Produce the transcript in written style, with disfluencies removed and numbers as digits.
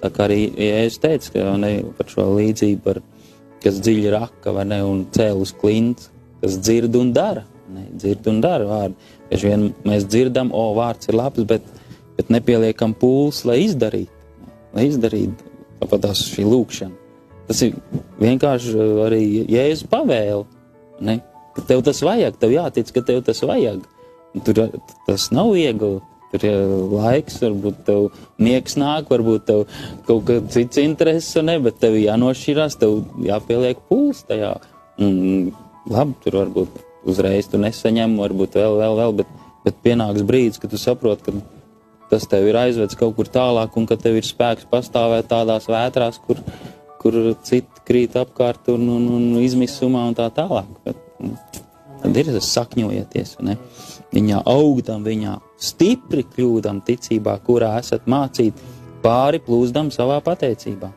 Tā kā arī, ja es teicu, ka ne, par šo līdzību, kas dziļi raka, vai ne, un cēl uz klints, kas dzird un dara. Ne, dzird un dara vārdu. Bieži vien mēs dzirdam, vārds ir labs, bet nepieliekam pūles, lai izdarītu. Tāpat tās šī lūkšana. Tas ir vienkārši arī Jēzus pavēle, ne, ka tev tas vajag, tev jātic, ka tev tas vajag. Tur tas nav viegli. Tur ir laiks, varbūt tev miegs nāk, varbūt tev kaut kāds cits intereses, ne, bet tev jānošķirās, tev jāpieliek pūles tajā. Labi, tur varbūt uzreiz tu nesaņem, varbūt vēl, bet pienāks brīdis, kad tu saproti, ka tas tev ir aizvedis kaut kur tālāk un ka tev ir spēks pastāvēt tādās vētrās, kur citi krīt apkārt un izmisumā un tā tālāk. Bet, tad ir tas sakņojieties, ne? Viņā augdam, viņā stipri kļūdam ticībā, kurā esat mācīti pāri plūsdam savā pateicībā.